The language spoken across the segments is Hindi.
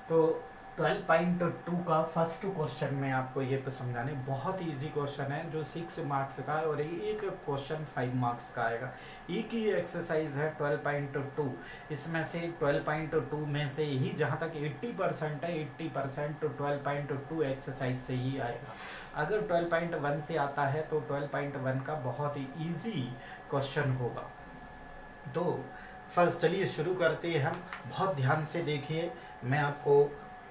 तो 12.2 का फर्स्ट क्वेश्चन में आपको ये पे समझाने, बहुत इजी क्वेश्चन है जो 6 मार्क्स का है और एक क्वेश्चन 5 मार्क्स का आएगा। एक ही एक्सरसाइज है 12.2। इसमें से 12.2 में से ही जहाँ तक 80% है, 80% तो 12.2 एक्सरसाइज से ही आएगा। अगर 12.1 से आता है तो 12.1 का बहुत ही ईजी क्वेश्चन होगा। तो फर्स्ट चलिए शुरू करते हैं हम। बहुत ध्यान से देखिए, मैं आपको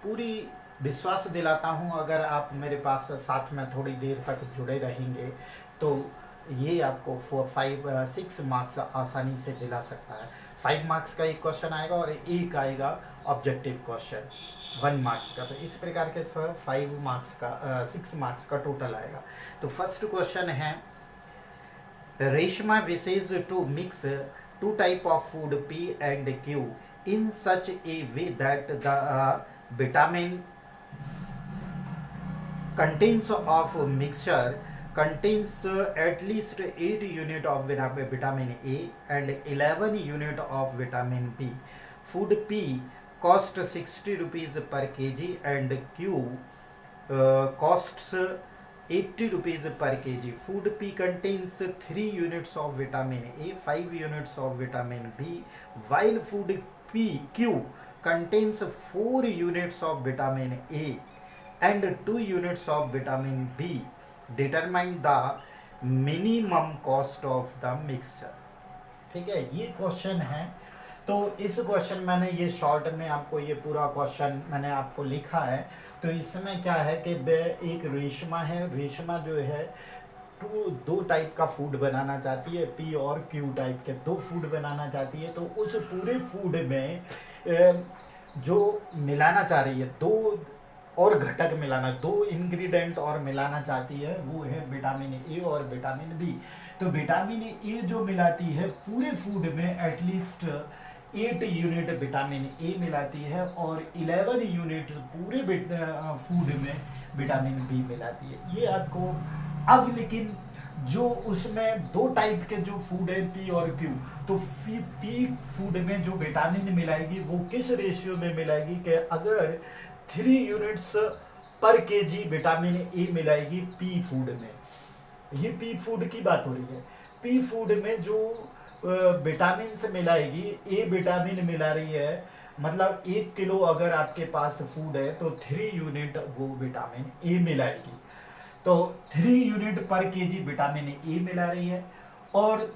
पूरी विश्वास दिलाता हूँ, अगर आप मेरे पास साथ में थोड़ी देर तक जुड़े रहेंगे तो ये आपको 6 मार्क्स आसानी से दिला सकता है। 5 मार्क्स का एक क्वेश्चन आएगा और एक आएगा ऑब्जेक्टिव क्वेश्चन 1 मार्क्स का। तो इस प्रकार के 5 मार्क्स का 6 मार्क्स का टोटल आएगा। तो फर्स्ट क्वेश्चन है, Reshma wishes to mix two type of food P and Q in such a way that the vitamin contains of mixture contains at least 8 unit of vitamin A and 11 unit of vitamin B. Food P cost 60 rupees per kg and Q costs 80 rupees per kg. Food P contains 3 units of vitamin A, 5 units of vitamin B, while food Q contains 4 units of vitamin A and 2 units of vitamin B. Determine the minimum cost of the mixture. ठीक है, ये क्वेश्चन है। तो इस क्वेश्चन मैंने ये शॉर्ट में आपको ये पूरा क्वेश्चन मैंने आपको लिखा है। तो इसमें क्या है कि एक रेशमा है, रेशमा जो है दो टाइप का फूड बनाना चाहती है, पी और क्यू टाइप के दो फूड बनाना चाहती है। तो उस पूरे फूड में जो मिलाना चाह रही है, दो और घटक मिलाना, दो इंग्रेडिएंट और मिलाना चाहती है, वो है विटामिन ए और विटामिन बी। तो विटामिन ए जो मिलाती है पूरे फूड में एटलीस्ट 8 यूनिट विटामिन ए मिलाती है और 11 यूनिट पूरे फूड में विटामिन बी मिलाती है। ये आपको अब लेकिन जो उसमें दो टाइप के जो फूड है पी और क्यू, तो पी फूड में जो विटामिन मिलाएगी वो किस रेशियो में मिलाएगी कि अगर 3 units per KG vitamin A मिलाएगी पी फूड में, ये पी फूड की बात हो रही है। पी फूड में जो विटामिन से मिलाएगी, ए विटामिन मिला रही है, मतलब 1 किलो अगर आपके पास फूड है तो 3 यूनिट वो विटामिन ए मिलाएगी। तो 3 यूनिट पर केजी विटामिन ए मिला रही है और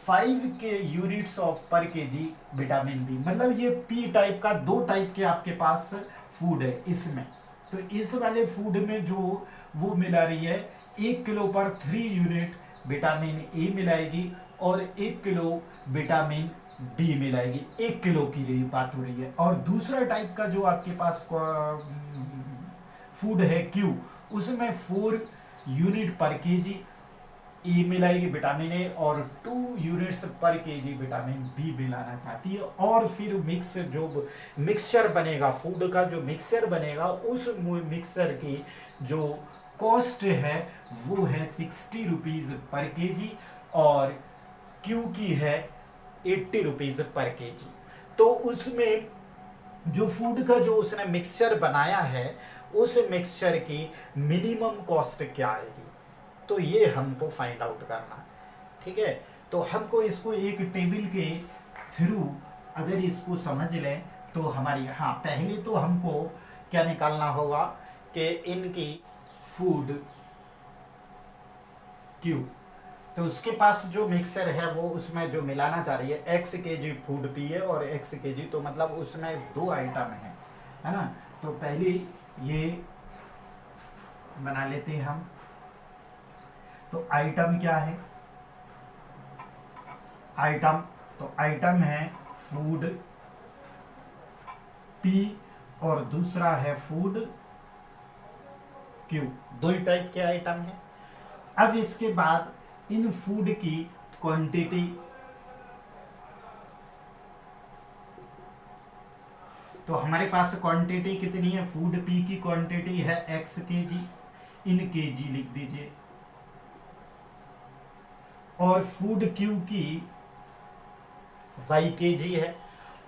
5 के यूनिट्स ऑफ पर केजी विटामिन बी, मतलब ये पी टाइप का दो टाइप के आपके पास फूड है इसमें। तो इस वाले फूड में जो वो मिला रही है 1 किलो पर 3 यूनिट विटामिन ए मिलाएगी और 1 किलो विटामिन बी मिलाएगी। 1 किलो की रही बात हो रही है। और दूसरा टाइप का जो आपके पास फूड है क्यू, उसमें 4 यूनिट पर केजी ए मिलाएगी विटामिन ए और 2 units per KG vitamin B मिलाना चाहती है। और फिर जो मिक्सचर बनेगा, फूड का जो मिक्सचर बनेगा, उस मिक्सचर की जो कॉस्ट है वो है 60 रुपीज पर केजी और क्यू की है 80 रुपीज पर केजी। तो उसमें जो फूड का जो उसने मिक्सचर बनाया है उस मिक्सचर की मिनिमम कॉस्ट क्या आएगी, तो ये हमको फाइंड आउट करना है। ठीक है, तो हमको इसको एक टेबल के थ्रू अगर इसको समझ लें तो हमारी, हाँ, पहले तो हमको क्या निकालना होगा कि इनकी फूड क्यू, तो उसके पास जो मिक्सचर है वो उसमें जो मिलाना चाह रही है x केजी फूड पी है और x केजी, तो मतलब उसमें दो आइटम है ना। तो पहले ये बना लेते हैं हम। तो आइटम क्या है, आइटम, तो आइटम है फूड पी और दूसरा है फूड क्यू, दो ही टाइप के आइटम है। अब इसके बाद इन फूड की क्वांटिटी, तो हमारे पास क्वांटिटी कितनी है, फूड पी की क्वांटिटी है x केजी, इन केजी लिख दीजिए, और फूड क्यू की y केजी है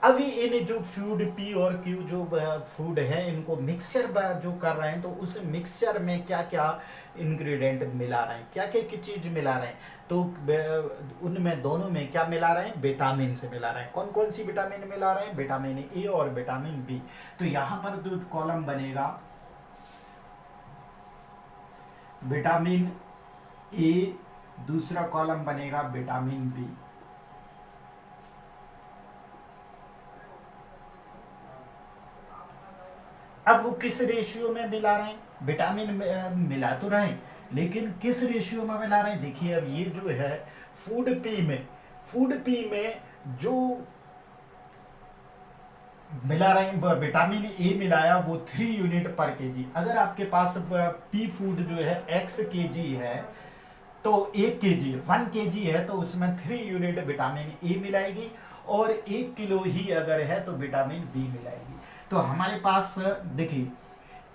अभी इन जो फूड पी और क्यू जो फूड है इनको मिक्सचर जो कर रहे हैं, तो उस मिक्सचर में क्या क्या इंग्रेडिएंट मिला रहे हैं, क्या क्या की चीज मिला रहे हैं, तो उनमें दोनों में क्या मिला रहे हैं, विटामिन से मिला रहे हैं। कौन कौन सी विटामिन मिला रहे हैं, विटामिन ए और विटामिन बी। तो यहाँ पर जो कॉलम बनेगा विटामिन ए, दूसरा कॉलम बनेगा विटामिन बी। अब वो किस रेशियो में मिला रहे हैं, विटामिन मिला तो रहे हैं, लेकिन किस रेशियो में मिला रहे हैं। देखिए अब ये जो है फूड पी में जो मिला रहे हैं विटामिन ए मिलाया वो 3 यूनिट पर केजी। अगर आपके पास पी फूड जो है x केजी है तो 1 केजी 1 केजी है तो उसमें 3 यूनिट विटामिन ए मिलाएगी, और 1 किलो ही अगर है तो विटामिन बी मिलाएगी। तो हमारे पास देखिए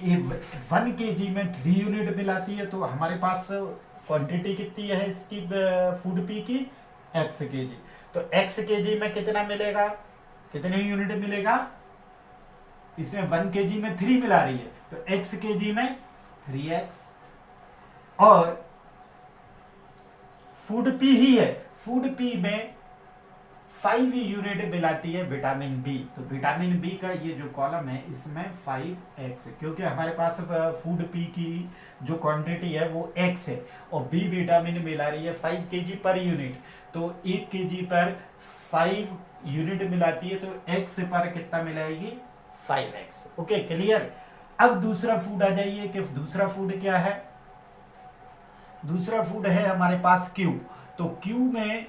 1 केजी में 3 यूनिट मिलाती है, तो हमारे पास क्वांटिटी कितनी है इसकी फूड पी की, x केजी। तो x केजी में कितना मिलेगा, कितने यूनिट मिलेगा, इसमें 1 केजी में 3 मिला रही है तो x केजी में 3x। और फूड पी ही है, फूड पी में 5 यूनिट मिलाती है विटामिन बी। तो विटामिन बी का ये जो कॉलम है इसमें 5x, क्योंकि हमारे पास फूड पी की जो क्वांटिटी है वो x है और बी विटामिन मिला रही है 5 केजी पर यूनिट। तो 1 केजी पर 5 यूनिट मिलाती है तो x पर कितना मिलाएगी, 5x। Okay clear. अब दूसरा फूड आ जाइए कि दूसरा फूड क्या है, दूसरा फूड है हमारे पास Q। तो Q में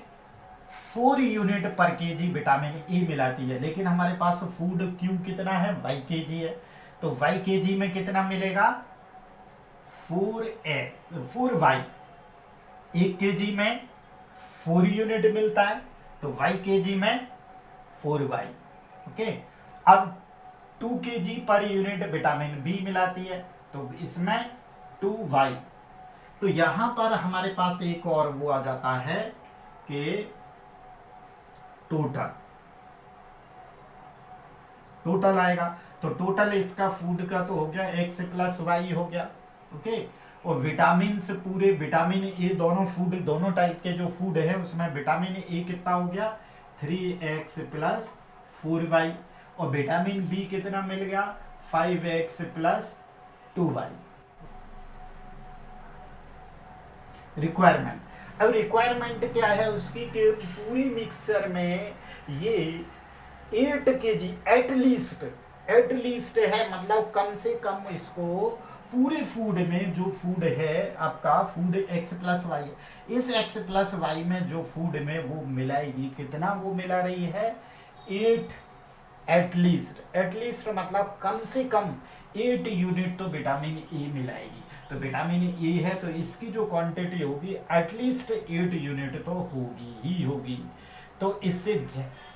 4 यूनिट पर केजी विटामिन ए मिलाती है, लेकिन हमारे पास फूड Q कितना है, y केजी है। तो y केजी में कितना मिलेगा, 4y। 1 केजी में 4 यूनिट मिलता है तो y केजी में 4y। ओके। अब 2 KG per unit vitamin B मिलाती है तो इसमें 2y। तो यहां पर हमारे पास एक और वो आ जाता है कि टोटल आएगा। तो टोटल इसका फूड का तो हो गया x प्लस वाई हो गया। ओके। और विटामिन से पूरे विटामिन ए दोनों फूड, दोनों टाइप के जो फूड है उसमें विटामिन ए कितना हो गया, 3x प्लस 4y। और विटामिन बी कितना मिल गया, 5x प्लस 2y। रिक्वायरमेंट, अब रिक्वायरमेंट क्या है उसकी कि पूरी मिक्सचर में ये 8 केजी एटलीस्ट है, मतलब कम से कम इसको पूरे फूड में जो फूड है आपका फूड x प्लस वाई, इस x प्लस वाई में जो फूड में वो मिलाएगी, कितना वो मिला रही है, 8 एटलीस्ट मतलब कम से कम 8 यूनिट तो विटामिन ए मिलाएगी। तो विटामिन ए है तो इसकी जो क्वांटिटी होगी एटलीस्ट 8 यूनिट तो होगी ही होगी। तो इससे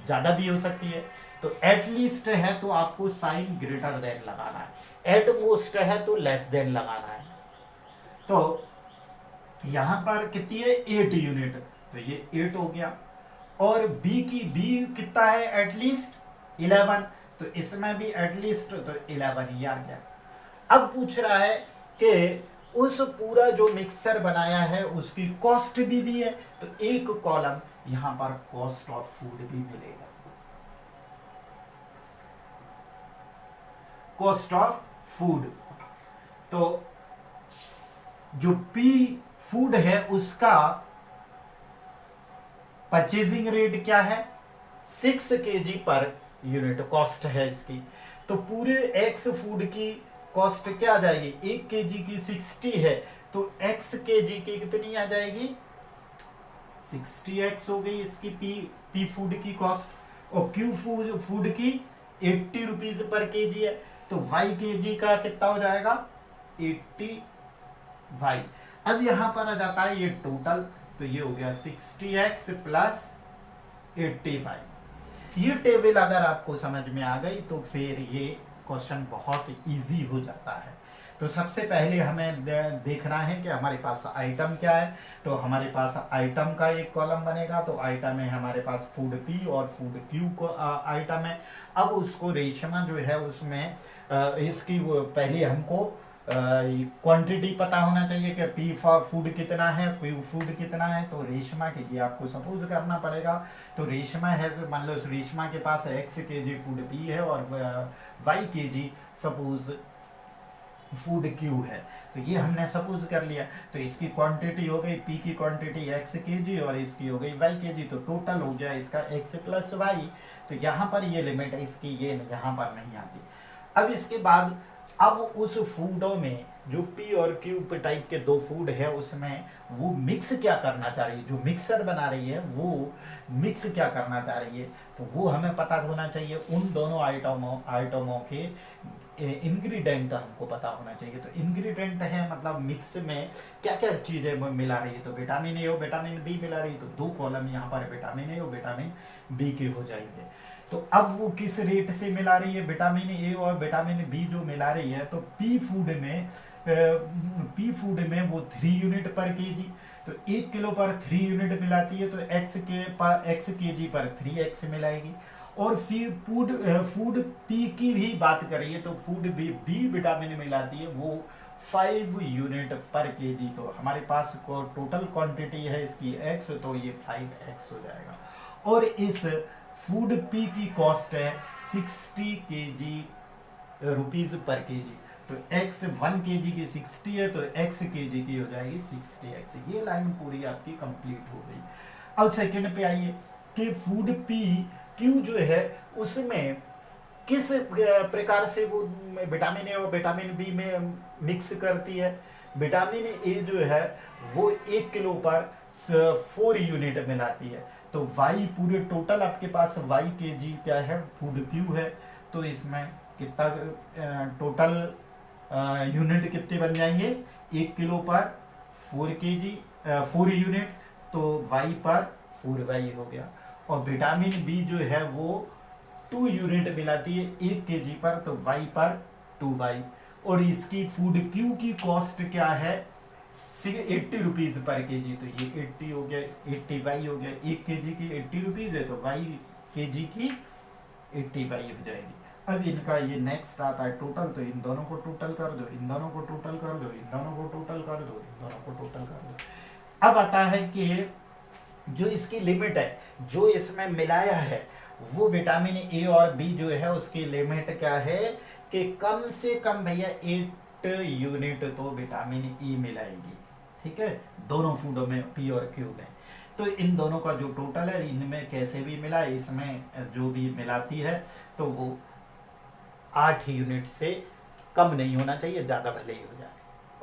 ज्यादा भी हो सकती है। तो एटलीस्ट है तो आपको साइन ग्रेटर देन लगाना है, एटमोस्ट है तो लेस देन लगाना है। तो यहां पर कितनी है, 8 यूनिट, तो ये 8 हो गया। और बी कितना है, एटलीस्ट 11, तो इसमें भी एटलीस्ट तो 11 ही आ गया। अब पूछ रहा है कि उस पूरा जो मिक्सचर बनाया है उसकी कॉस्ट भी दी है, तो एक कॉलम यहां पर कॉस्ट ऑफ फूड भी मिलेगा, कॉस्ट ऑफ फूड। तो जो पी फूड है उसका परचेजिंग रेट क्या है, 6 केजी पर यूनिट कॉस्ट है इसकी। तो पूरे एक्स फूड की कॉस्ट क्या आ जाएगी, 1 केजी की 60 है तो x केजी की कितनी आ जाएगी, 60x हो गई इसकी पी फूड की कॉस्ट। और क्यू फूड की 80 रुपीज पर केजी है तो y केजी का कितना हो जाएगा, 80y। अब यहां पर आ जाता है ये टोटल, तो ये हो गया 60x प्लस 80y। ये टेबल अगर आपको समझ में आ गई तो फिर ये क्वेश्चन बहुत इजी हो जाता है। तो सबसे पहले हमें देखना है कि हमारे पास आइटम क्या है। तो हमारे पास आइटम का एक कॉलम बनेगा, तो आइटम है हमारे पास फूड पी और फूड क्यू को आइटम है। अब उसको रेशमा जो है उसमें इसकी पहले हमको क्वांटिटी पता होना चाहिए कि पी फूड कितना है, क्यू फूड कितना है। तो रेशमा के लिए आपको सपोज करना पड़ेगा। तो रेशमा है, मान लो रेशमा के पास x kg फूड पी है और y kg suppose food Q है। तो ये हमने सपोज कर लिया। तो इसकी क्वांटिटी हो गई, पी की क्वांटिटी x kg और इसकी हो गई y kg। तो टोटल हो गया इसका x प्लस वाई। तो यहाँ पर ये लिमिट है इसकी, ये यहाँ पर नहीं आती। अब इसके बाद अब उस फूडों में जो पी और क्यू टाइप के दो फूड है उसमें वो मिक्स क्या करना चाह रही है, जो मिक्सर बना रही है वो मिक्स क्या करना चाह रही है। तो वो हमें पता होना चाहिए। उन दोनों आइटमों के इंग्रेडिएंट हमको पता होना चाहिए। तो इंग्रेडिएंट है मतलब मिक्स में क्या क्या चीजें मिला रही है। तो विटामिन ए और विटामिन बी मिला रही है, तो दो कॉलम यहाँ पर विटामिन ए और विटामिन बी के हो जाएंगे। तो अब वो किस रेट से मिला रही है, विटामिन ए और विटामिन बी जो मिला रही है, तो पी फूड में वो 3 यूनिट पर केजी। तो 1 किलो पर 3 यूनिट मिलाती है, तो एक्स केजी पर 3x मिलाएगी। और फिर फूड पी की भी बात करिए तो फूड बी विटामिन मिलाती है, वो 5 यूनिट पर केजी। तो हमारे पास टोटल क्वांटिटी है इसकी x, तो ये 5x हो जाएगा। और इस फूड पी की कॉस्ट है 60 केजी रुपीज पर केजी। तो x 1 केजी की 60 है, तो x केजी की हो जाएगी 60x। ये लाइन पूरी आपकी कंप्लीट हो गई। अब सेकंड पे आइए कि फूड पी क्यू जो है उसमें किस प्रकार से वो विटामिन ए और विटामिन बी में मिक्स करती है। विटामिन ए जो है वो 1 किलो पर 4 यूनिट मिलाती है। तो y पूरे टोटल आपके पास y kg क्या है, फूड क्यू है। तो इसमें कितना टोटल यूनिट कितने बन जाएंगे, 1 किलो पर 4 kg 4 यूनिट, तो y पर 4y हो गया। और विटामिन बी जो है वो 2 यूनिट मिलाती है 1 kg पर, तो y पर 2y। और इसकी फूड क्यू की कॉस्ट क्या है, 80 रुपीज पर केजी। तो ये 80 हो गया, 80y हो गया। 1 केजी की 80 रुपीज है, तो y केजी की 80y हो जाएगी। अब इनका ये नेक्स्ट आता है टोटल। तो इन दोनों को टोटल कर दो, इन दोनों को टोटल कर दो, इन दोनों को टोटल कर दो, इन दोनों को टोटल कर दो। अब आता है कि जो इसकी लिमिट है, जो इसमें मिलाया है, वो विटामिन ए और बी जो है उसकी लिमिट क्या है कि कम से कम भैया 8 यूनिट तो विटामिन ई मिलाएगी। ठीक है, दोनों फूडों में पी और क्यू में। तो इन दोनों का जो टोटल है, इनमें कैसे भी मिला, इसमें जो भी मिलाती है तो वो 8 यूनिट से कम नहीं होना चाहिए, ज्यादा भले ही हो जाए।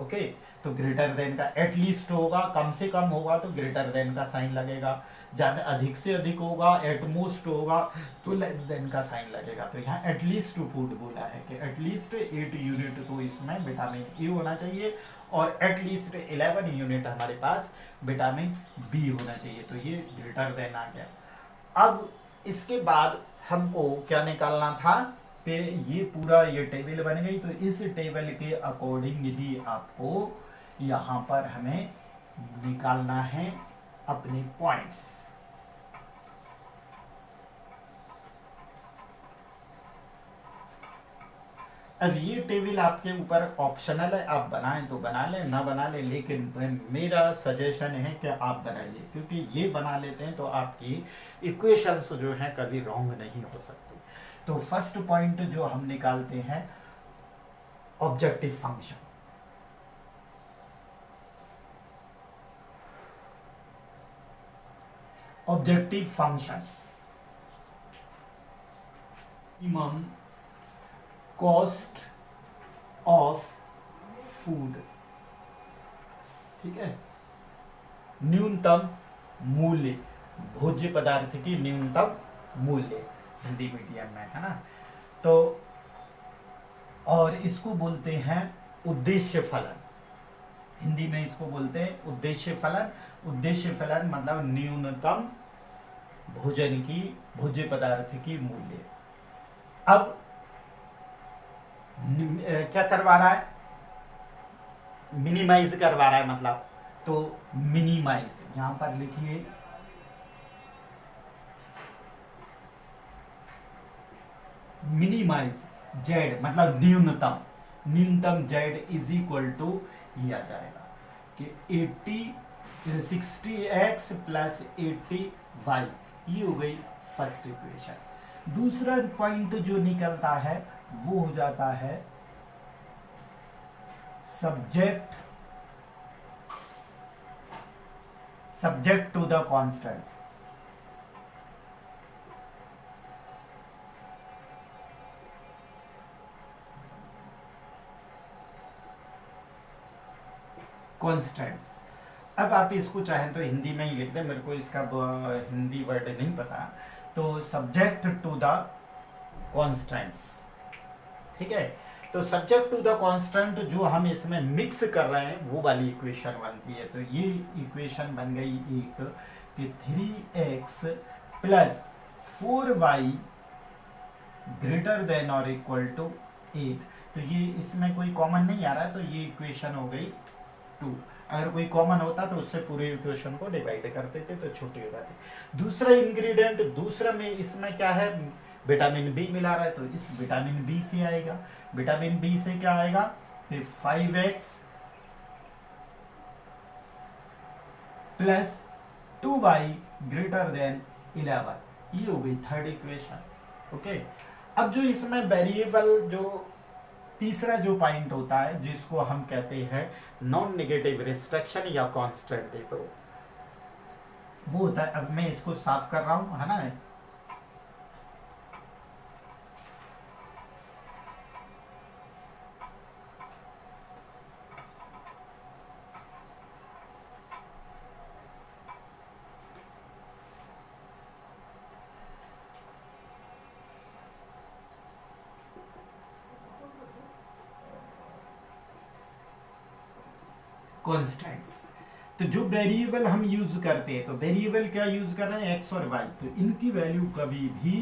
ओके, तो ग्रेटर देन का एटलीस्ट होगा, कम से कम होगा तो ग्रेटर देन का साइन लगेगा, ज्यादा अधिक से अधिक होगा, एटमोस्ट होगा तो लेस देन का साइन लगेगा। तो यहाँ एटलीस्ट फूड बोला है कि एटलीस्ट 8 यूनिट तो इसमें विटामिन ई होना चाहिए और एटलीस्ट 11 यूनिट हमारे पास विटामिन बी होना चाहिए। तो ये ग्रेटर देन आ गया। अब इसके बाद हमको क्या निकालना था कि ये पूरा ये टेबल बन गई। तो इस टेबल के अकॉर्डिंग ही आपको यहाँ पर हमें निकालना है अपने पॉइंट्स। अब ये टेबल आपके ऊपर ऑप्शनल है, आप बनाएं तो बना लें, ना बना लें, लेकिन मेरा सजेशन है कि आप बनाइए, क्योंकि ये बना लेते हैं तो आपकी इक्वेशंस जो हैं कभी रॉन्ग नहीं हो सकती। तो फर्स्ट पॉइंट जो हम निकालते हैं, objective function. Objective function minimum cost of food, ठीक है, न्यूनतम मूल्य, भोज्य पदार्थ की न्यूनतम मूल्य, हिंदी मीडियम में है ना। तो और इसको बोलते हैं उद्देश्य फलन, हिंदी में इसको बोलते हैं उद्देश्य फलन। उद्देश्य फलन मतलब न्यूनतम भोजन की, भोज्य पदार्थ की मूल्य। अब क्या करवा रहा है, मिनिमाइज करवा रहा है मतलब, तो मिनिमाइज यहां पर लिखिए मिनिमाइज जेड मतलब न्यूनतम, न्यूनतम जेड इज इक्वल टू ये आ जाएगा कि 60x प्लस 80y, ये हो गई फर्स्ट इक्वेशन। दूसरा पॉइंट जो निकलता है वो हो जाता है subject to the constant. Constants. अब आप इसको चाहें तो हिंदी में ही लिख दें, मेरे को इसका हिंदी वर्ड नहीं पता, तो सब्जेक्ट टू द कॉन्स्टेंट्स, ठीक है। तो सब्जेक्ट टू द कांस्टेंट जो हम इसमें मिक्स कर रहे हैं वो वाली इक्वेशन बनती है। तो ये इक्वेशन बन गई एक कि 3x plus 4y greater than और इक्वल टू 8। तो ये इसमें कोई कॉमन नहीं आ रहा है, तो ये इक्वेशन हो गई 2। अगर कोई कॉमन होता तो उससे पूरे इक्वेशन को डिवाइड कर देते तो छोटी हो जाती। दूसरा इंग्रेडिएंट, दूसरा में इसमें क्या है, विटामिन बी मिला रहा है, तो इस विटामिन बी से आएगा। विटामिन बी से क्या आएगा, फिर 5x plus 2y greater than 11, ये हो गई थर्ड इक्वेशन। ओके, अब जो इसमें वेरिएबल जो तीसरा जो पॉइंट होता है जिसको हम कहते हैं नॉन नेगेटिव रिस्ट्रिक्शन या कांस्टेंट, तो वो होता है, अब मैं इसको साफ कर रहा हूं, है ना। कॉन्स्टेंट्स, तो जो वेरिएबल हम यूज करते हैं, तो वेरिएबल क्या यूज कर रहे हैं, एक्स और वाई, तो इनकी वैल्यू कभी भी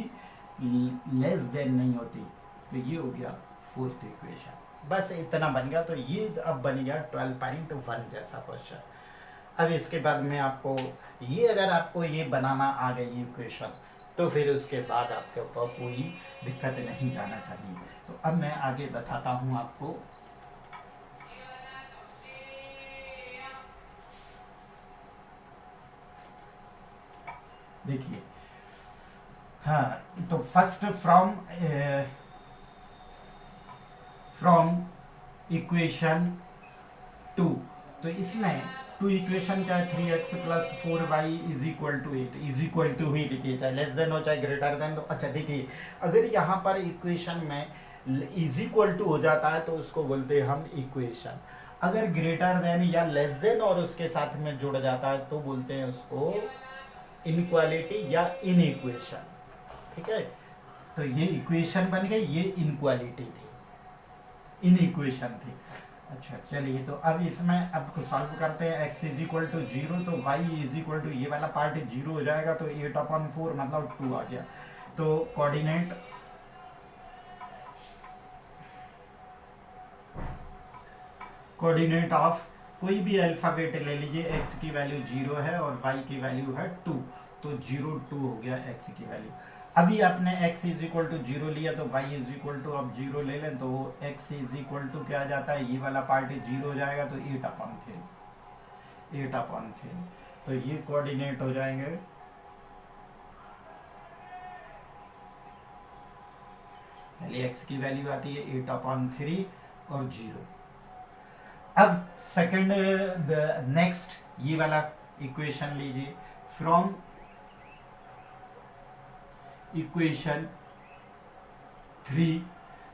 लेस देन नहीं होती। तो ये हो गया फोर्थ इक्वेशन। बस इतना बन गया। तो ये अब बन गया 12.1 जैसा क्वेश्चन। अब इसके बाद में आपको ये, अगर आपको ये बनाना आ गई इक्वेशन, तो फिर उसके बाद आपके ऊपर कोई दिक्कत नहीं जाना चाहिए। तो अब मैं आगे बताता हूँ आपको। देखिए, हाँ, तो फर्स्ट फ्रॉम इक्वेशन 2, तो इसमें 2 इक्वेशन क्या है, 3x plus 4y is equal to 8, is equal to ही लिखिए, चाहे लेस देन हो चाहे ग्रेटर देन। तो अच्छा देखिए, अगर यहाँ पर इक्वेशन में इज इक्वल टू हो जाता है तो उसको बोलते हैं हम इक्वेशन। अगर ग्रेटर देन या लेस देन और उसके साथ में जुड़ जाता है तो बोलते हैं उसको इनक्वालिटी या इनइक्वेशन, ठीक है। तो ये इक्वेशन बन गई, ये इनक्वालिटी थी, इनइक्वेशन थी। अच्छा चलिए, तो अब इसमें अब सॉल्व करते हैं। x इज इक्वल टू 0, तो y इज इक्वल टू, ये वाला पार्ट 0 हो जाएगा, तो 8/4 मतलब 2 आ गया। तो कोऑर्डिनेट ऑफ कोई भी अल्फाबेट ले लीजिए, x की वैल्यू 0 है और y की वैल्यू है 2, तो 0 2 हो गया x की वैल्यू। अभी आपने x इज इक्वल टू 0 लिया, तो y इज इक्वल टू अब 0 ले लें, तो x इज इक्वल टू क्या आ जाता है, ये वाला पार्ट 0 हो जाएगा, तो 8/3, तो ये कोऑर्डिनेट हो जाएंगे। पहले x की वैल्यू आती है 8/3 और 0। अब सेकंड नेक्स्ट ये वाला इक्वेशन लीजिए, फ्रॉम इक्वेशन 3,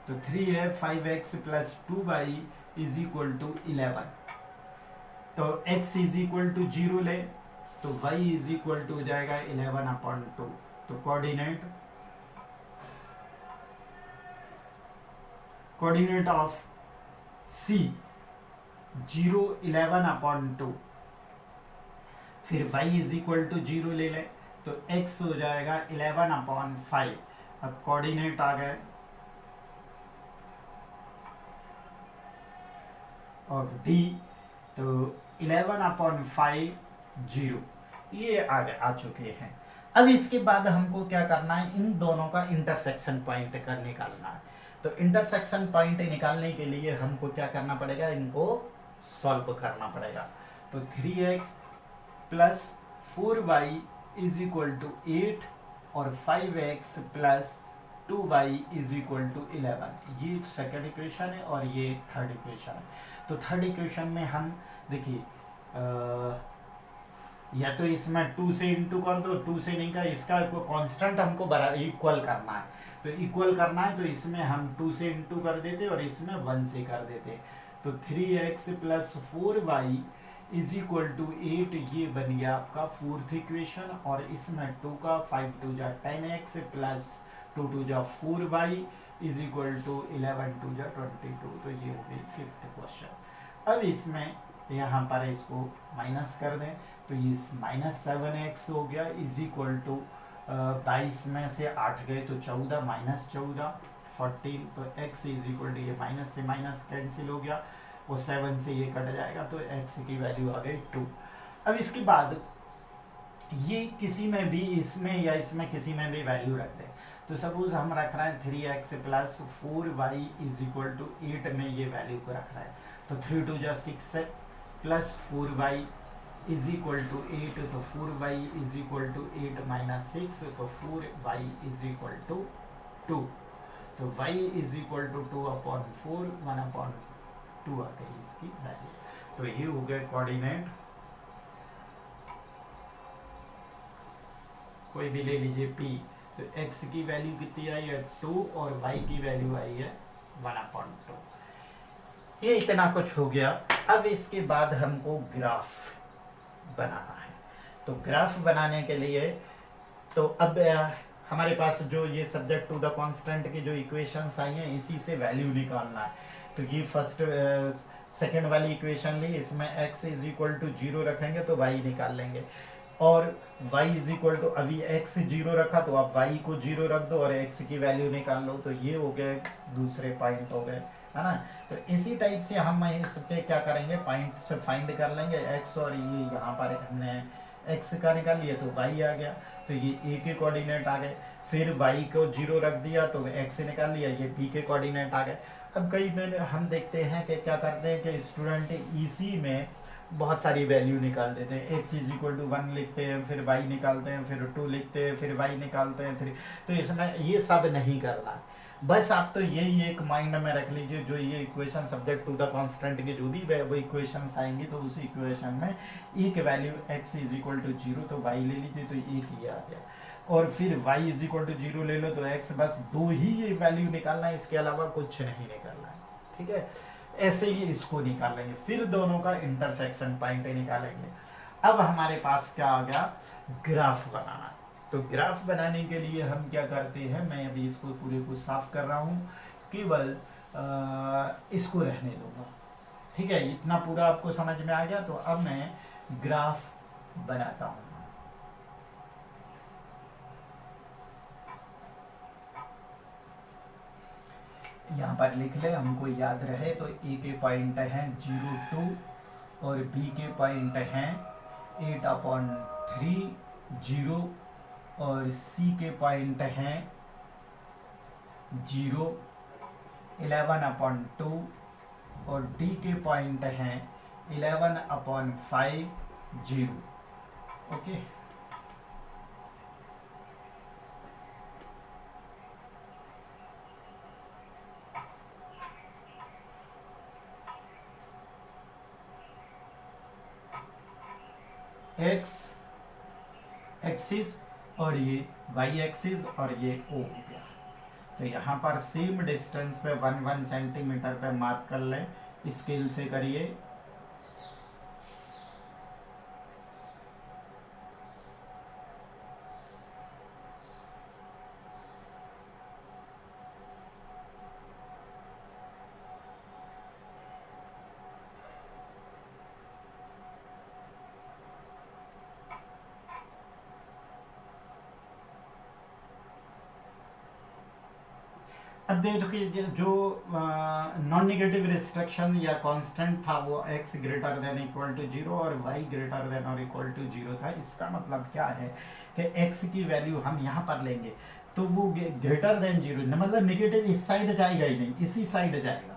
तो 3 है 5x plus 2y is equal to 11, तो x इज इक्वल टू 0 ले, तो y इज इक्वल टू हो जाएगा 11/2। तो कोऑर्डिनेट ऑफ C 0 11/2, फिर y इज इक्वल टू 0 ले लें, तो x हो जाएगा 11/5। अब कोऑर्डिनेट आ गए, ऑफ डी, तो 11/5 0 ये आ चुके हैं। अब इसके बाद हमको क्या करना है, इन दोनों का इंटरसेक्शन पॉइंट कर निकालना है। तो इंटरसेक्शन पॉइंट निकालने के लिए हमको क्या करना पड़ेगा, इनको सॉल्व करना पड़ेगा। तो 3x plus 4y is equal to 8 और 5x plus 2y is equal to 11, ये सेकेंड इक्वेशन है और ये थर्ड इक्वेशन है। तो थर्ड इक्वेशन में हम देखिए या तो इसमें 2 से इंटू कर दो, 2 से नहीं कर, इसका कांस्टेंट हमको इक्वल करना है। तो इक्वल करना है तो इसमें हम 2 से इंटू कर देते और इसमें 1 से कर देते। तो 3x plus 4y is equal to 8, ये बन गया आपका फोर्थ इक्वेशन। और इसमें 2 का 5 2 जा 10x प्लस 2 2 जा 4y इज इक्वल टू 11 2 जा 22। तो ये हो गई फिफ्थ क्वेश्चन। अब इसमें यहाँ पर इसको माइनस कर दें तो ये -7x हो गया इज इक्वल टू 22 में से 8 गए तो 14 -14 14। तो x इज इक्वल टू ये माइनस से माइनस कैंसिल हो गया और 7 से ये कट जाएगा तो x की वैल्यू आ गई 2। अब इसके बाद ये किसी में भी, इसमें या इसमें किसी में भी वैल्यू रख दें। तो सपोज हम रख रहे हैं 3x plus 4y is equal to 8 में ये वैल्यू को रख रहे हैं। तो 3 2 जा 6 है plus 4y is equal to 8, तो 4y is equal to 8 minus 6, तो 4y इज इक्वल टू 2। तो y इज इक्वल टू 2/4 1/2 आ गई इसकी वैल्यू। तो ये हो गए कोऑर्डिनेट, कोई भी ले लीजिए p। तो x की वैल्यू कितनी आई है 2 और y की वैल्यू आई है 1/2। ये इतना कुछ हो गया। अब इसके बाद हमको ग्राफ बनाना है। तो ग्राफ बनाने के लिए तो अब हमारे पास जो ये सब्जेक्ट टू द कांस्टेंट की जो इक्वेशंस आई हैं इसी से वैल्यू निकालना है। तो ये फर्स्ट सेकंड वाली इक्वेशन ली, इसमें x इज इक्वल टू 0 रखेंगे तो y निकाल लेंगे और y इज इक्वल टू, अभी x 0 रखा तो आप y को 0 रख दो और x की वैल्यू निकाल लो। तो ये हो गए दूसरे पॉइंट हो गए, है ना। तो इसी टाइप से हम इस पे क्या करेंगे, पॉइंट से फाइंड कर लेंगे x, और ये यहाँ पर हमने x का निकाल लिया तो y आ गया, तो ये a के कोऑर्डिनेट आ गए। फिर y को 0 रख दिया तो x निकाल लिया, ये b के कोऑर्डिनेट आ गए। अब कई बार हम देखते हैं कि क्या करते हैं कि स्टूडेंट इसी में बहुत सारी वैल्यू निकाल देते हैं। x इज इक्वल टू 1 लिखते हैं, फिर y निकालते हैं, फिर 2 लिखते हैं, फिर y निकालते हैं 3। तो इसमें ये सब नहीं करना है। बस आप तो यही एक माइंड में रख लीजिए, जो ये equation subject to the constant की जो भी वो इक्वेशंस आएंगी तो उस इक्वेशन में एक value x is equal to 0 तो y ले लीजिए तो एक ही आ गया, और फिर y इज इक्वल टू 0 ले लो तो x, बस 2 ही ये वैल्यू निकालना है, इसके अलावा कुछ नहीं निकालना है। ठीक है, ऐसे ही इसको निकाल लेंगे, फिर दोनों का इंटरसेक्शन पॉइंट निकालेंगे। अब हमारे पास क्या आ गया, ग्राफ बनाना। तो ग्राफ बनाने के लिए हम क्या करते हैं, मैं अभी इसको पूरे को साफ कर रहा हूँ, केवल इसको रहने दूंगा। ठीक है, इतना पूरा आपको समझ में आ गया। तो अब मैं ग्राफ बनाता हूँ। यहाँ पर लिख ले, हमको याद रहे। तो ए के पॉइंट हैं 0 2 और बी के पॉइंट हैं 8/3 0 और सी के पॉइंट हैं 0 11/2 और डी के पॉइंट हैं 11/5 0। ओके, एक्स एक्सिस और ये वाई एक्सिस और ये ओ हो गया। तो यहाँ पर सेम डिस्टेंस पे 1 सेंटीमीटर पे मार्क कर लें, स्केल से करिए। अब देखो कि जो नॉन नेगेटिव रिस्ट्रिक्शन या कांस्टेंट था वो x greater than equal to 0 और y ग्रेटर देन और इक्वल टू 0 था। इसका मतलब क्या है कि x की वैल्यू हम यहाँ पर लेंगे तो वो ग्रेटर देन 0, मतलब नेगेटिव इस साइड जाएगा ही नहीं, इसी साइड जाएगा,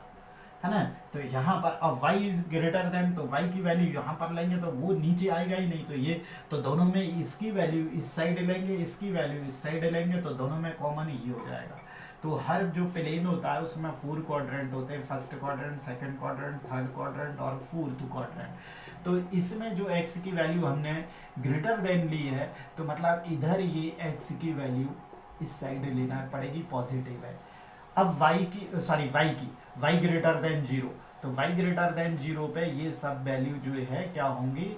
है ना। तो यहाँ पर अब y इज ग्रेटर देन, तो y की वैल्यू यहाँ पर लेंगे तो वो नीचे आएगा ही नहीं। तो ये तो दोनों में इसकी वैल्यू इस साइड लेंगे, इसकी वैल्यू इस साइड लेंगे, तो दोनों में कॉमन ही हो जाएगा। तो हर जो प्लेन होता है उसमें 4 क्वाड्रेंट होते हैं, first quadrant, second quadrant, third quadrant और फोर्थ क्वाड्रेंट। तो इसमें जो x की वैल्यू हमने ग्रेटर देन ली है तो मतलब इधर ये x की वैल्यू इस साइड लेना पड़ेगी, पॉजिटिव है। अब y ग्रेटर देन 0, तो y ग्रेटर देन 0 पे ये सब वैल्यू जो है क्या होंगी,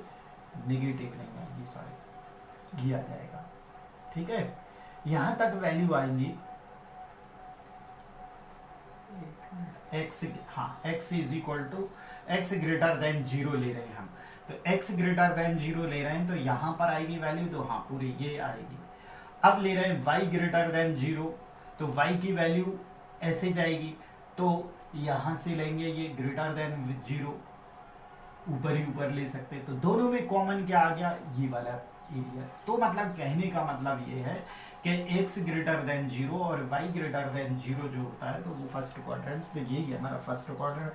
नेगेटिव नहीं आएगी, सॉरी लिया जाएगा, ठीक है। यहां तक वैल्यू आएंगी x is equal to x greater than 0 ले रहे हैं हम, तो x ग्रेटर देन 0 ले रहे हैं तो यहां पर आएगी वैल्यू, तो हाँ पूरी ये आएगी। अब ले रहे हैं y ग्रेटर देन 0, तो y की वैल्यू ऐसे जाएगी, तो यहां से लेंगे ये ग्रेटर देन 0, ऊपर ही ऊपर ले सकते हैं, तो दोनों में कॉमन क्या आ गया, ये वाला एरिया। तो मतलब कहने का मतलब ये है कि x ग्रेटर देन 0 और y ग्रेटर देन 0 जो होता है तो वो फर्स्ट क्वाड्रेंट, तो यही हमारा first quadrant,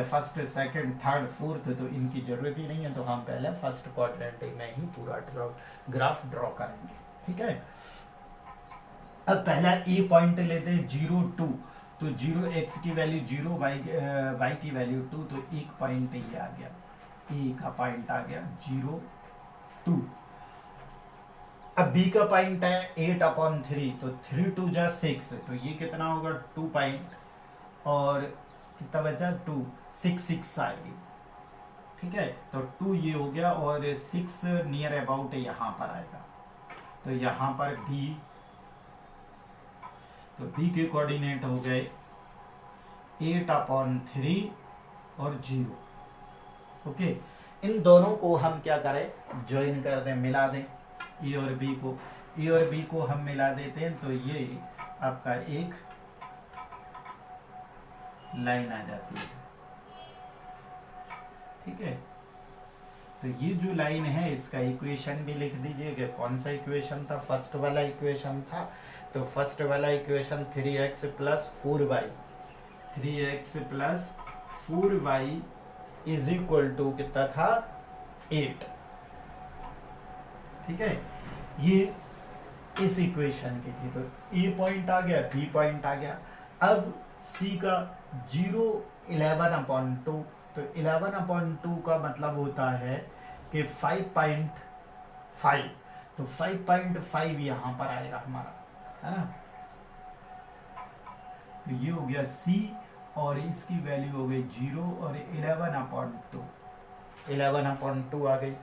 first second third fourth, तो इनकी जरूरत ही नहीं है, तो हम पहले फर्स्ट क्वाड्रेंट में ही पूरा ग्राफ ड्रॉ करेंगे, ठीक है। अब पहला ए पॉइंट लेते हैं 0 2, तो 0 x की वैल्यू 0, y की वैल्यू 2, तो एक पॉइंट ये आ गया, ए का पॉइंट आ गया 0 2। अब b का पॉइंट है 8/3, तो 3 2 जा 6, तो ये कितना होगा 2 पॉइंट, और कितना बचा 2, 6 6 आएगी, ठीक है। तो 2 ये हो गया और 6 नियर अबाउट यहाँ पर आएगा, तो यहाँ पर b, तो b के कोऑर्डिनेट हो गए 8/3 और 0, ओके। इन दोनों को हम क्या करें, ज्वाइन कर दें, मिला दें, ए और बी को हम मिला देते हैं, तो ये आपका एक लाइन आ जाती है, ठीक है। तो ये जो लाइन है इसका इक्वेशन भी लिख दीजिएगा, कौन सा इक्वेशन था, फर्स्ट वाला इक्वेशन था, तो फर्स्ट वाला equation 3x plus 4y is equal to कितना था 8, ठीक है। ये इस इक्वेशन की थी, तो ए पॉइंट आ गया, बी पॉइंट आ गया। अब सी का 0 11/2, तो 11/2 का मतलब होता है कि 5.5, तो 5.5 यहां पर आएगा हमारा, है ना। तो ये हो गया सी, और इसकी वैल्यू हो गई 0 और 11/2 आ गई।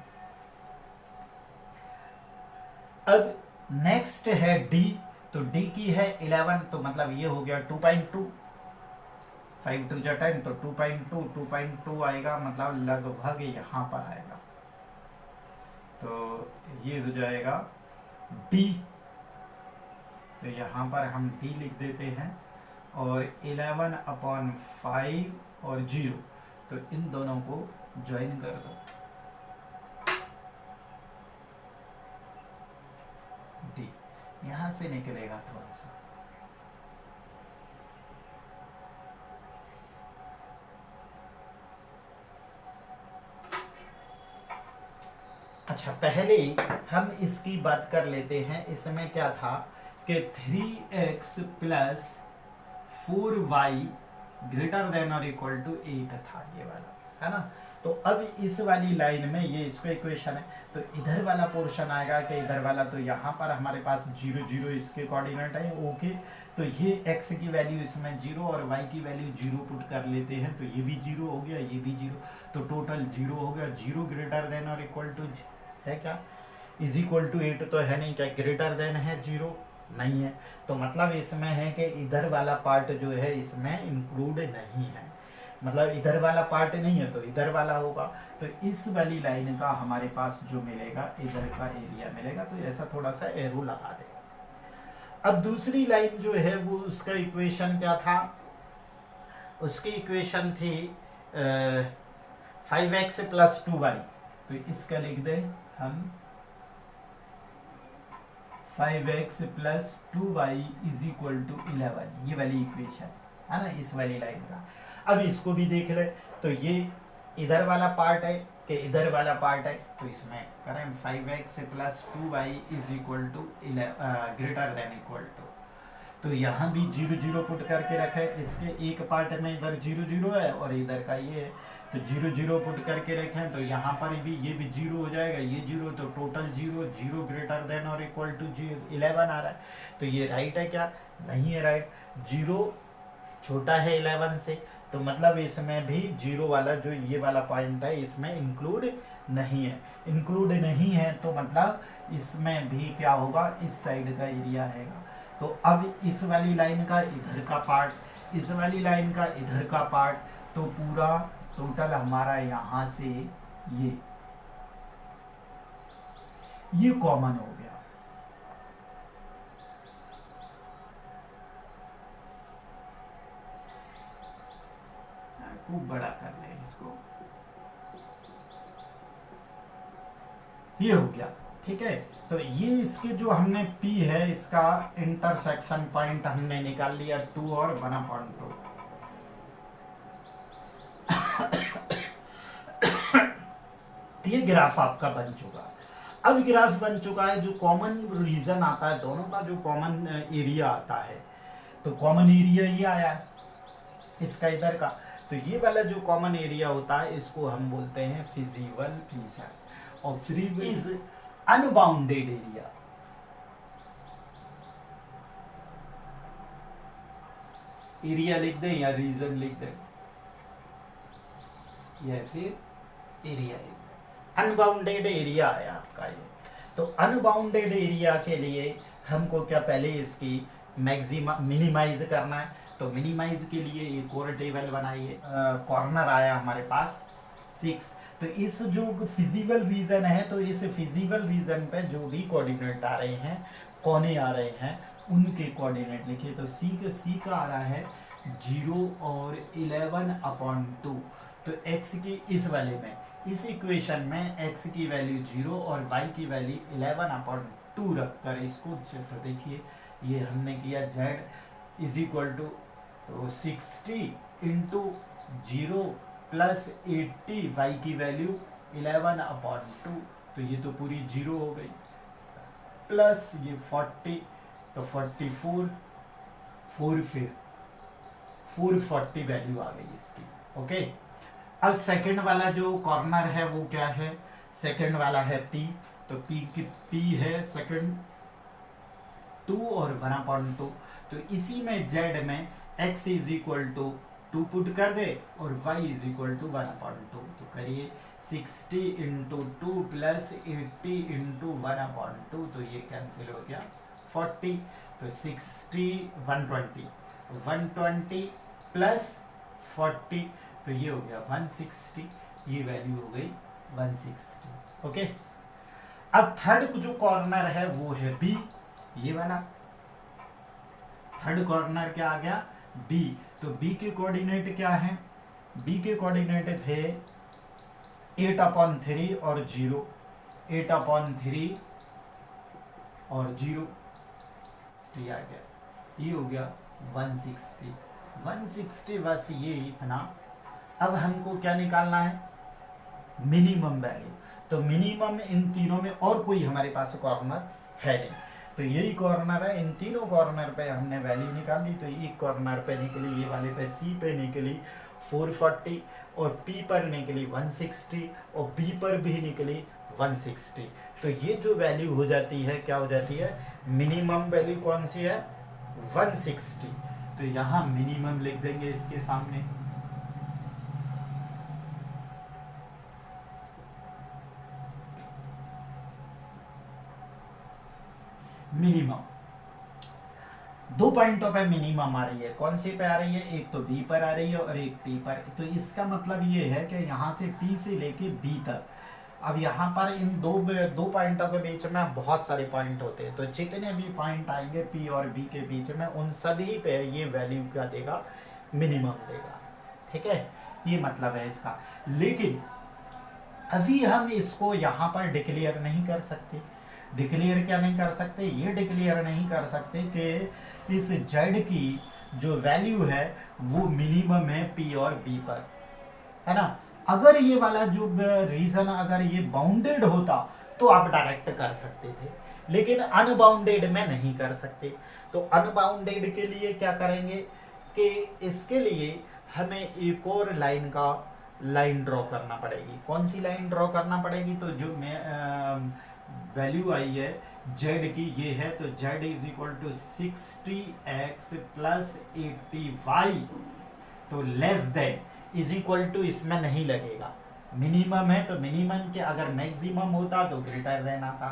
अब नेक्स्ट है डी, तो डी की है 11, तो मतलब ये हो गया 2.2, 5 2 जा 10, तो 2.2 आएगा, मतलब लगभग यहाँ पर आएगा, तो ये हो जाएगा डी, तो यहाँ पर हम डी लिख देते हैं, और 11/5 और 0, तो इन दोनों को ज्वाइन कर दो, डी यहां से निकलेगा थोड़ा सा। अच्छा, पहले हम इसकी बात कर लेते हैं। इसमें क्या था कि 3x plus 4y greater than और इक्वल टू 8 था, ये वाला, है ना। तो अब इस वाली लाइन में ये इसको इक्वेशन है, तो इधर वाला पोर्शन आएगा कि इधर वाला, तो यहाँ पर हमारे पास 0 0 इसके कोऑर्डिनेट है, ओके। तो ये x की वैल्यू इसमें 0 और y की वैल्यू 0 पुट कर लेते हैं, तो ये भी 0 हो गया, ये भी 0, तो टोटल 0 हो गया। 0 ग्रेटर देन और इक्वल टू है क्या, इज इक्वल टू 8 तो है नहीं, क्या ग्रेटर देन है 0 नहीं है, तो मतलब इसमें है कि इधर वाला पार्ट जो है इसमें इंक्लूड नहीं है, मतलब इधर वाला पार्ट नहीं है तो इधर वाला होगा। तो इस वाली लाइन का हमारे पास जो मिलेगा इधर का एरिया मिलेगा, तो ऐसा थोड़ा सा एरो लगा दे। अब दूसरी लाइन जो है वो उसका इक्वेशन क्या था, उसकी इक्वेशन थी 5x प्लस 2y। तो इसका लिख दें हम 5x plus 2y is equal to 11, ये वाली इक्वेशन है ना, इस वाली लाइन का। अब इसको भी देख ले, तो ये इधर वाला पार्ट है कि इधर वाला पार्ट है, तो इसमें करें 5x plus 2y is equal to greater than equal to, तो यहाँ भी 0 0 पुट करके रखे, इसके एक पार्ट में इधर 0 0 है और इधर का ये है, तो 0 0 पुट करके रखें, तो यहाँ पर भी ये भी 0 हो जाएगा, ये 0, तो टोटल 0 0 ग्रेटर देन और इक्वल टू 11 आ रहा है। तो ये राइट है क्या? नहीं है राइट, 0 छोटा है 11 से, तो मतलब इसमें भी 0 वाला जो ये वाला पॉइंट है इसमें इंक्लूड नहीं है। इंक्लूड नहीं है तो मतलब इसमें भी क्या होगा, इस साइड का एरिया आएगा। तो अब इस वाली लाइन का इधर का पार्ट, इस वाली लाइन का इधर का पार्ट, तो पूरा टोटल हमारा यहां से ये कॉमन हो गया। खूब बड़ा कर दें इसको, ये हो गया, ठीक है। तो ये इसके जो हमने P है इसका इंटरसेक्शन पॉइंट हमने निकाल लिया 2 और 1/2। ये ग्राफ आपका बन चुका। अब ग्राफ बन चुका है, जो कॉमन रीजन आता है दोनों का, जो कॉमन एरिया आता है, तो कॉमन एरिया ये आया है इसका इधर का, तो ये वाला जो कॉमन एरिया होता है इसको हम बोलते हैं फिजिबल रीजन, और free is unbounded area. Area लिख दें या रीजन लिख दें या फिर एरिया लिख दें। अनबाउंडेड एरिया है आपका ये। तो अनबाउंडेड एरिया के लिए हमको क्या पहले इसकी मैक्सिमम मिनिमाइज करना है, तो मिनिमाइज के लिए एक और टेबल बनाइए। कॉर्नर आया हमारे पास 6, तो इस जो फिजिबल रीजन है, तो इस फिजिबल रीजन पे जो भी कोऑर्डिनेट आ रहे हैं, कोने आ रहे हैं, उनके कोऑर्डिनेट लिखिए। तो सी का आ रहा है 0 और 11/2। तो x की इस वाले में, इस इक्वेशन में x की वैल्यू 0 और y की वैल्यू 11/2 रखकर इसको जैसे देखिए, ये हमने किया z इज इक्वल टू, तो 60 इंटू 0 प्लस 80, y की वैल्यू 11/2, तो ये तो पूरी 0 हो गई, प्लस ये 40, तो 44, 4 फिर 440 वैल्यू आ गई इसकी। ओके, अब सेकंड वाला जो कॉर्नर है वो क्या है, सेकंड वाला है P, तो P है सेकंड 2 और 1/2, तो इसी में Z में x is equal to 2 put कर दे और y इज इक्वल टू 1/2, तो करिए 60 इंटू 2 प्लस 80 इंटू 1/2, तो ये कैंसिल हो गया 40, तो 60 120 प्लस 40, तो ये हो गया 160, ये वैल्यू हो गई 160। ओके, अब थर्ड जो कॉर्नर है वो है B, ये वाला थर्ड कॉर्नर क्या आ गया B। तो B के कोऑर्डिनेट क्या है, B के कोऑर्डिनेट थे 8/3 और 0, 8/3 और 0 आ गया, ये हो गया 160 बस ये इतना। अब हमको क्या निकालना है, मिनिमम वैल्यू। तो मिनिमम इन तीनों में और कोई हमारे पास कॉर्नर है नहीं, तो यही कॉर्नर है। इन तीनों कॉर्नर पे हमने वैल्यू निकाल दी, तो एक कॉर्नर पे निकली, ये वाले पे C पे निकली 440 और P पर निकली 160 और B पर भी निकली 160। तो ये जो वैल्यू हो जाती है, क्या हो जाती है, मिनिमम वैल्यू कौन सी है, 160। तो यहाँ मिनिमम लिख देंगे इसके सामने, मिनिमम। 2 पॉइंटों पे मिनिमम आ रही है, कौन सी पे आ रही है, एक तो B पर आ रही है और एक P पर। तो इसका मतलब ये है कि यहाँ से P से लेके B तक अब यहाँ पर इन दो पॉइंटों के बीच में बहुत सारे पॉइंट होते हैं, तो जितने भी पॉइंट आएंगे पी और बी के बीच में उन सभी पे ये वैल्यू क्या देगा, मिनिमम देगा। ठीक है, ये मतलब है इसका। लेकिन अभी हम इसको यहाँ पर डिक्लेयर नहीं कर सकते। डिक्लेयर क्या नहीं कर सकते, ये डिक्लेयर नहीं कर सकते कि इस जेड की जो वैल्यू है वो मिनिमम है पी और बी पर, है ना। अगर ये वाला जो रीजन अगर ये बाउंडेड होता तो आप डायरेक्ट कर सकते थे, लेकिन अनबाउंडेड में नहीं कर सकते। तो अनबाउंडेड के लिए क्या करेंगे कि इसके लिए हमें एक और लाइन ड्रॉ करना पड़ेगी। कौन सी लाइन ड्रॉ करना पड़ेगी, तो जो वैल्यू आई है जेड की ये है, तो Z is equal to 60x plus 80y, तो less than is equal to इसमें नहीं लगेगा, मिनिमम है तो मिनिमम के अगर मैक्सिमम होता तो ग्रेटर देन आता।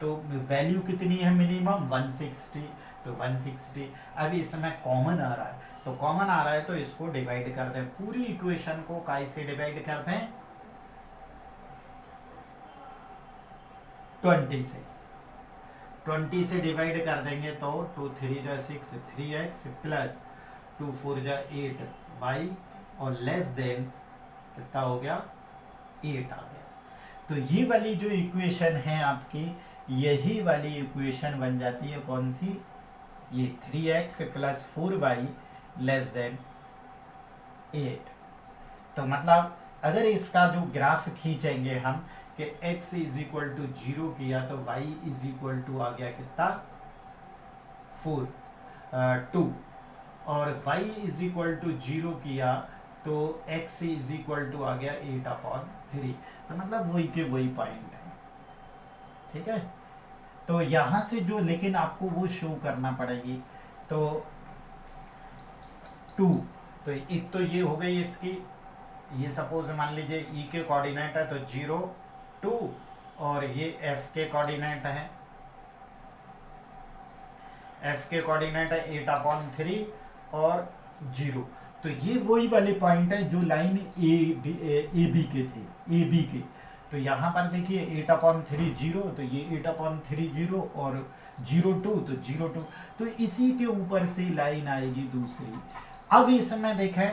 तो वैल्यू कितनी है मिनिमम 160, तो 160। अभी इसमें कॉमन आ रहा है, तो कॉमन आ रहा है तो इसको डिवाइड करते हैं, पूरी इक्वेशन को काय से डिवाइड करते हैं, 20 से। 20 से डिवाइड कर देंगे तो 2 3 जा 6, 3x प्लस 2 4 जा 8y और लेस देन कितना हो गया, 8 आ गया। तो ये वाली जो इक्वेशन है आपकी, यही वाली इक्वेशन बन जाती है कौन सी, ये 3x plus 4y less than 8। तो मतलब अगर इसका जो ग्राफ खींचेंगे हम कि x इज इक्वल टू 0 किया तो y इज इक्वल टू आ गया कितना 2, और y इज इक्वल टू 0 किया तो x इज इक्वल टू आ गया 8/3। तो मतलब वही के वही पॉइंट है। ठीक है, तो यहां से जो, लेकिन आपको वो शो करना पड़ेगी, तो 2, तो एक तो ये हो गई इसकी, ये सपोज मान लीजिए e के कोऑर्डिनेट है तो 0 2, और ये f के कोऑर्डिनेट है, f के कोऑर्डिनेट है 8/3 और 0। तो ये वही वाले पॉइंट है जो लाइन ए बी के थे, ए बी के। तो यहाँ पर देखिए 8/3 0, तो ये 8/3 0 और 0 2, तो 0 2, तो इसी के ऊपर से लाइन आएगी दूसरी। अब इसमें देखें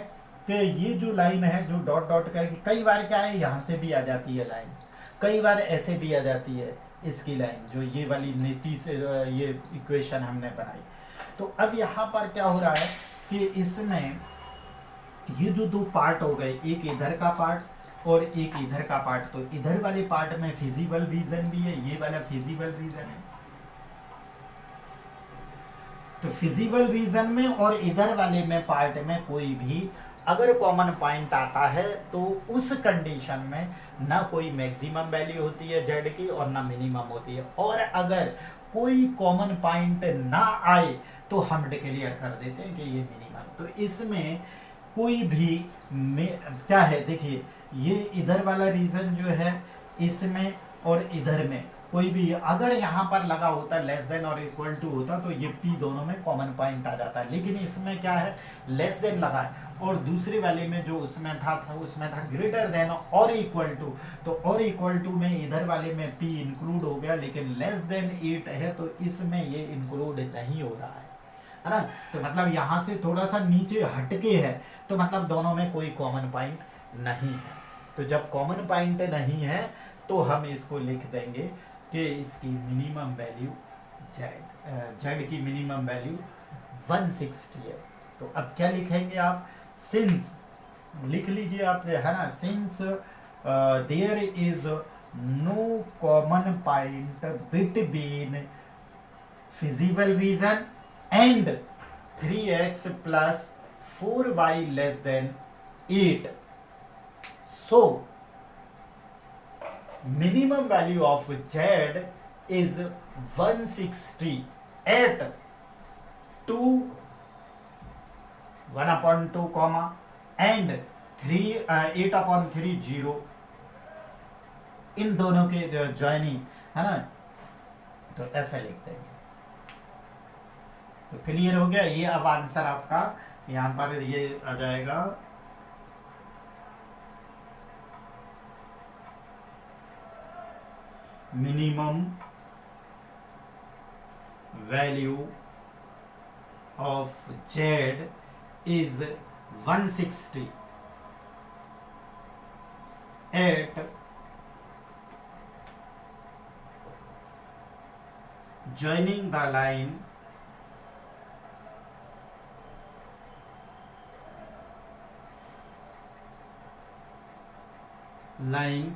कि ये जो लाइन है जो डॉट डॉट करके, कई बार क्या है यहाँ से भी आ जाती है लाइन, कई बार ऐसे भी आ जाती है इसकी लाइन, जो ये वाली नीति से ये इक्वेशन हमने बनाई। तो अब यहाँ पर क्या हो रहा है कि इसमें ये जो दो पार्ट हो गए, एक इधर का पार्ट और एक इधर का पार्ट, तो इधर वाले पार्ट में फिजिबल रीजन भी है, ये वाला फिजिबल रीजन है। तो फिजिबल रीजन में और इधर वाले में पार्ट में कोई भी अगर कॉमन पॉइंट आता है तो उस कंडीशन में ना कोई मैक्सिमम वैल्यू होती है जेड की और ना मिनिमम होती है, और अगर कोई कॉमन पॉइंट ना आए तो हम डिक्लेयर कर देते हैं कि ये मिनिमम। तो इसमें कोई भी क्या है, देखिए ये इधर वाला रीजन जो है इसमें और इधर में कोई भी अगर यहाँ पर लगा होता लेस देन और इक्वल टू होता तो ये P दोनों में कॉमन पॉइंट आ जाता है, लेकिन इसमें क्या है लेस देन लगा है, और दूसरे वाले में जो उसमें था उसमें था ग्रेटर देन और इक्वल टू, तो और इक्वल टू में इधर वाले में P इंक्लूड हो गया, लेकिन लेस देन 8 है तो इसमें ये इंक्लूड नहीं हो रहा है ना। तो मतलब यहाँ से थोड़ा सा नीचे हटके है, तो मतलब दोनों में कोई कॉमन पॉइंट नहीं है। तो जब कॉमन पॉइंट नहीं है तो हम इसको लिख देंगे कि इसकी मिनिमम वैल्यू जेड की मिनिमम वैल्यू 160 है। तो अब क्या लिखेंगे आप, सिंस लिख लीजिए आप, है ना, since there is no common point between feasible region and 3x plus 4y less than 8, so minimum value of z is 160 at 2 1/2 comma and 8/3 0, इन दोनों के ज्वाइनिंग है ना, तो ऐसा लिख देंगे। तो क्लियर हो गया, ये अब आंसर आपका यहाँ पर ये आ जाएगा minimum value of Z is 160 at joining the line line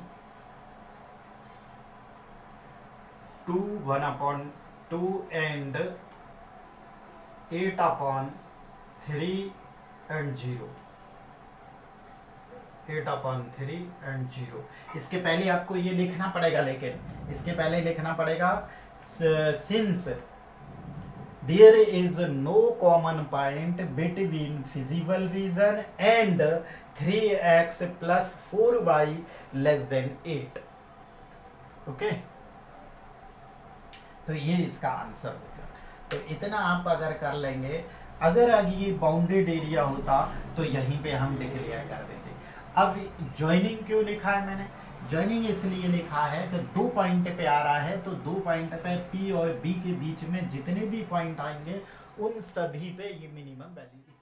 2 1/2 and 8/3 and 0, 8/3 and 0। इसके पहले आपको ये लिखना पड़ेगा, लेकिन इसके पहले लिखना पड़ेगा since there is no common point between feasible region and 3x plus 4y less than 8। Okay, तो ये इसका आंसर हो गया। तो इतना आप अगर कर लेंगे, अगर आगे ये बाउंडेड एरिया होता तो यहीं पे हम डिक्लेयर कर देते। अब ज्वाइनिंग क्यों लिखा है मैंने? ज्वाइनिंग इसलिए लिखा है कि 2 पॉइंट पे आ रहा है, तो 2 पॉइंट पे P और B के बीच में जितने भी पॉइंट आएंगे उन सभी पे ये मिनिमम वैल्यू